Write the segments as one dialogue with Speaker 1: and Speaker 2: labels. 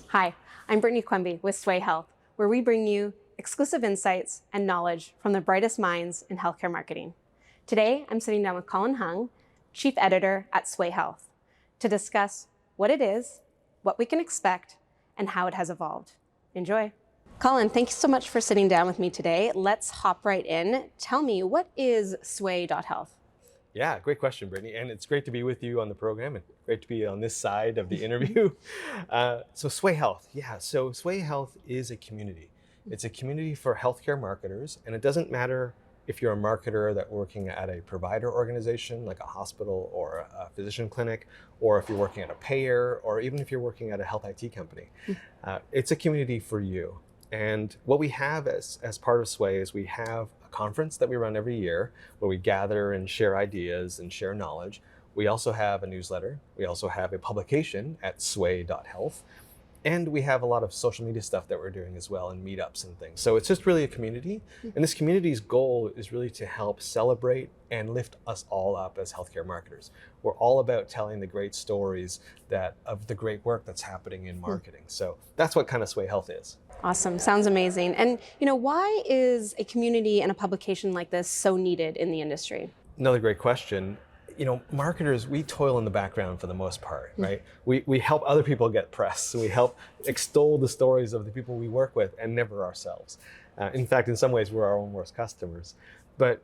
Speaker 1: Hi, I'm Brittany Quemby with Swaay.Health, where we bring you exclusive insights and knowledge from the brightest minds in healthcare marketing. Today, I'm sitting down with Colin Hung, Chief Editor at Swaay.Health, to discuss what it is, what we can expect, and how it has evolved. Enjoy. Colin, thank you so much for sitting down with me today. Let's hop right in. Tell me, what is Swaay.Health?
Speaker 2: Yeah, great question, Brittany. And it's great to be with you on the program and great to be on this side of the interview. So Swaay.Health, yeah. So Swaay.Health is a community. It's a community for healthcare marketers. And it doesn't matter if you're a marketer that's working at a provider organization like a hospital or a physician clinic, or if you're working at a payer, or even if you're working at a health IT company. It's a community for you. And what we have as part of Swaay is we have a conference that we run every year where we gather and share ideas and share knowledge. We also have a newsletter. We also have a publication at Swaay.Health. And we have a lot of social media stuff that we're doing as well, and meetups and things. So it's just really a community. And this community's goal is really to help celebrate and lift us all up as healthcare marketers. We're all about telling the great stories of the great work that's happening in marketing. So that's what kind of Swaay.Health is.
Speaker 1: Awesome, sounds amazing. And why is a community and a publication like this so needed in the industry?
Speaker 2: Another great question. Marketers, we toil in the background for the most part, right? We help other people get press. We help extol the stories of the people we work with and never ourselves. In fact, in some ways, we're our own worst customers. But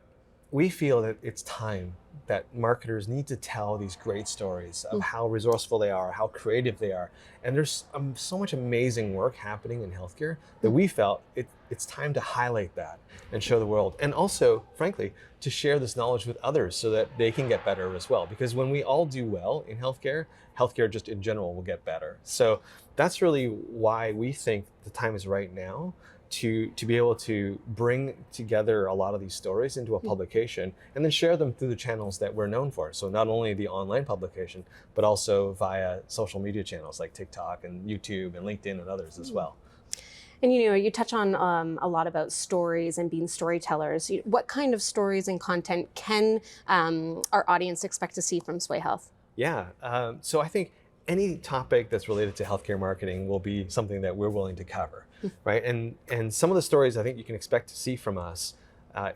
Speaker 2: we feel that it's time that marketers need to tell these great stories of how resourceful they are, how creative they are. And there's so much amazing work happening in healthcare that we felt it's time to highlight that and show the world. And also, frankly, to share this knowledge with others so that they can get better as well. Because when we all do well in healthcare just in general will get better. So that's really why we think the time is right now to be able to bring together a lot of these stories into a publication and then share them through the channels that we're known for. So not only the online publication, but also via social media channels like TikTok and YouTube and LinkedIn and others as well.
Speaker 1: And you touch on a lot about stories and being storytellers. What kind of stories and content can our audience expect to see from Swaay.Health?
Speaker 2: Yeah, so I think any topic that's related to healthcare marketing will be something that we're willing to cover, right? And some of the stories I think you can expect to see from us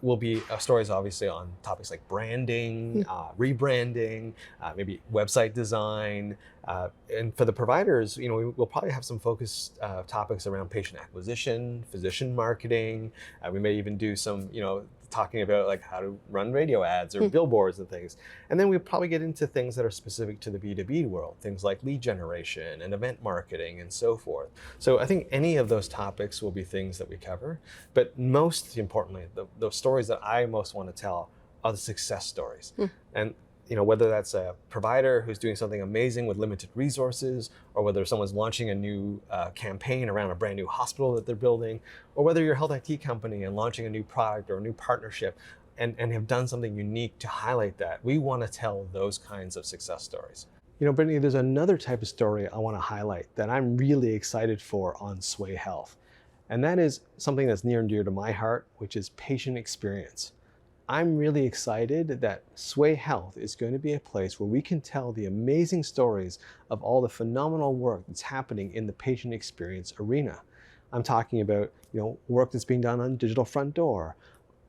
Speaker 2: will be stories obviously on topics like branding, rebranding, maybe website design. And for the providers, we'll probably have some focused topics around patient acquisition, physician marketing. We may even do some, talking about like how to run radio ads or billboards and things. And then we'll probably get into things that are specific to the B2B world, things like lead generation and event marketing and so forth. So I think any of those topics will be things that we cover. But most importantly, the stories that I most want to tell are the success stories. And whether that's a provider who's doing something amazing with limited resources, or whether someone's launching a new campaign around a brand new hospital that they're building, or whether you're a health IT company and launching a new product or a new partnership and have done something unique to highlight that. We want to tell those kinds of success stories. Brittany, there's another type of story I want to highlight that I'm really excited for on Swaay.Health. And that is something that's near and dear to my heart, which is patient experience. I'm really excited that Swaay.Health is going to be a place where we can tell the amazing stories of all the phenomenal work that's happening in the patient experience arena. I'm talking about, work that's being done on digital front door,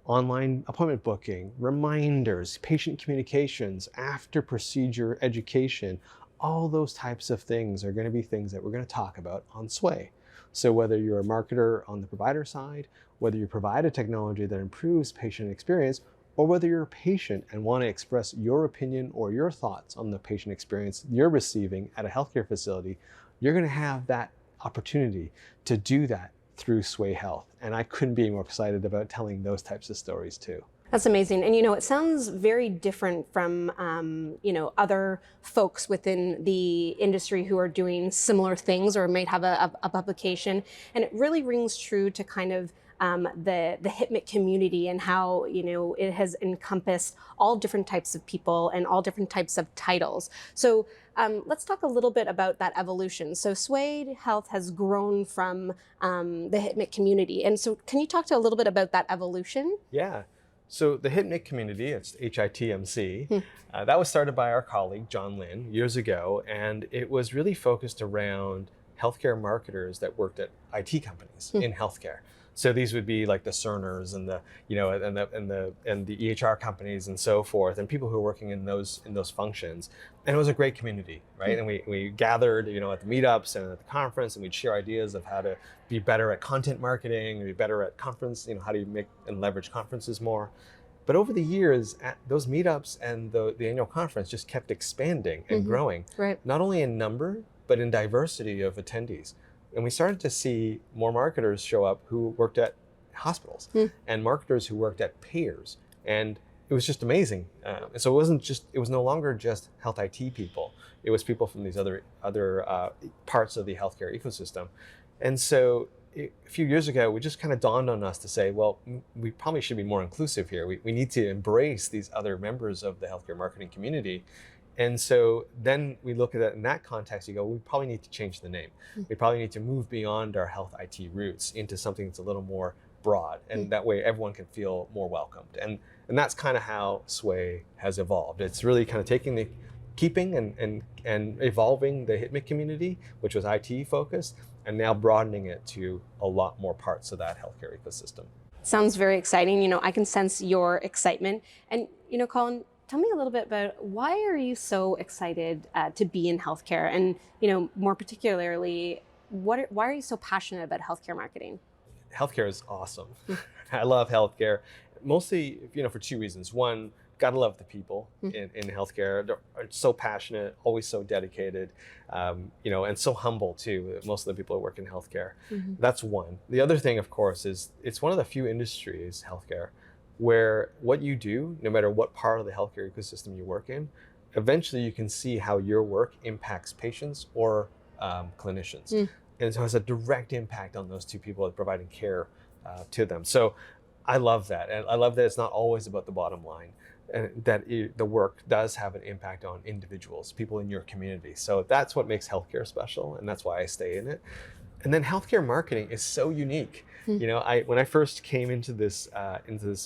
Speaker 2: online appointment booking, reminders, patient communications, after procedure education. All those types of things are going to be things that we're going to talk about on Swaay. So whether you're a marketer on the provider side, whether you provide a technology that improves patient experience, or whether you're a patient and want to express your opinion or your thoughts on the patient experience you're receiving at a healthcare facility, you're going to have that opportunity to do that through Swaay.Health. And I couldn't be more excited about telling those types of stories too.
Speaker 1: That's amazing. And it sounds very different from other folks within the industry who are doing similar things or might have a publication. And it really rings true to kind of the HIPMIC community and how it has encompassed all different types of people and all different types of titles. So let's talk a little bit about that evolution. So Swaay.Health has grown from the HIPMIC community. And so can you talk to a little bit about that evolution?
Speaker 2: Yeah. So the HIPMIC community, it's HITMC, that was started by our colleague, John Lynn, years ago. And it was really focused around healthcare marketers that worked at IT companies in healthcare. So these would be like the Cerners and the the EHR companies and so forth, and people who are working in those functions. And it was a great community, right? And we gathered, at the meetups and at the conference, and we'd share ideas of how to be better at content marketing, and be better at conference, how do you make and leverage conferences more. But over the years, those meetups and the annual conference just kept expanding and growing,
Speaker 1: right?
Speaker 2: Not only in number, but in diversity of attendees. And we started to see more marketers show up who worked at hospitals and marketers who worked at payers. And it was just amazing. So it was no longer just health IT people. It was people from these other parts of the healthcare ecosystem. And so a few years ago, it just kind of dawned on us to say, well, we probably should be more inclusive here. We need to embrace these other members of the healthcare marketing community. And so then we look at it in that context, you go, we probably need to change the name. We probably need to move beyond our health IT roots into something that's a little more broad. And that way everyone can feel more welcomed. And that's kind of how Swaay has evolved. It's really kind of keeping and evolving the HIPMIC community, which was IT focused, and now broadening it to a lot more parts of that healthcare ecosystem.
Speaker 1: Sounds very exciting. I can sense your excitement. And, Colin, tell me a little bit about why are you so excited to be in healthcare, and more particularly, why are you so passionate about healthcare marketing?
Speaker 2: Healthcare is awesome. I love healthcare, mostly for two reasons. One, gotta love the people in healthcare. They're so passionate, always so dedicated, and so humble too. Most of the people who work in healthcare. That's one. The other thing, of course, is it's one of the few industries, healthcare, where what you do, no matter what part of the healthcare ecosystem you work in, eventually you can see how your work impacts patients or clinicians. And so it has a direct impact on those two people that are providing care to them. So I love that. And I love that it's not always about the bottom line, and that the work does have an impact on individuals, people in your community. So that's what makes healthcare special, and that's why I stay in it. And then healthcare marketing is so unique. When I first came into this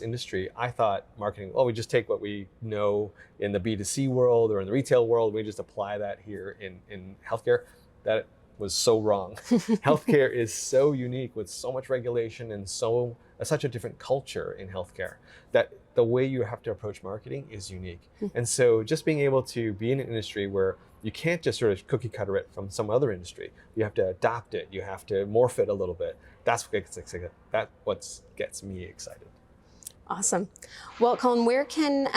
Speaker 2: industry, I thought marketing, we just take what we know in the B2C world or in the retail world, we just apply that here in healthcare. That was so wrong. Healthcare is so unique with so much regulation and such a different culture in healthcare that the way you have to approach marketing is unique. And so just being able to be in an industry where you can't just sort of cookie cutter it from some other industry. You have to adapt it. You have to morph it a little bit. That's what gets me excited.
Speaker 1: Awesome. Well, Colin, where can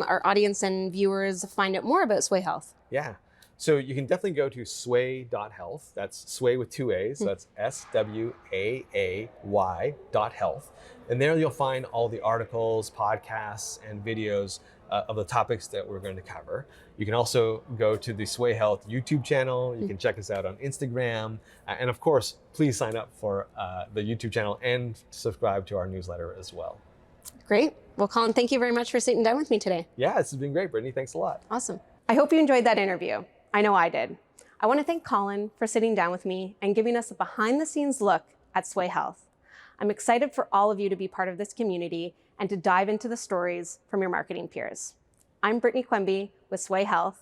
Speaker 1: our audience and viewers find out more about Swaay.Health?
Speaker 2: Yeah. So you can definitely go to Swaay.Health. That's Swaay with two A's. So that's SWAAY.health. And there you'll find all the articles, podcasts, and videos of the topics that we're going to cover. You can also go to the Swaay.Health YouTube channel. You can check us out on Instagram. And of course, please sign up for the YouTube channel and subscribe to our newsletter as well.
Speaker 1: Great. Well, Colin, thank you very much for sitting down with me today.
Speaker 2: Yeah, this has been great, Brittany. Thanks a lot.
Speaker 1: Awesome. I hope you enjoyed that interview. I know I did. I want to thank Colin for sitting down with me and giving us a behind-the-scenes look at Swaay.Health. I'm excited for all of you to be part of this community and to dive into the stories from your marketing peers. I'm Brittany Quemby with Swaay.Health.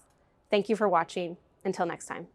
Speaker 1: Thank you for watching. Until next time.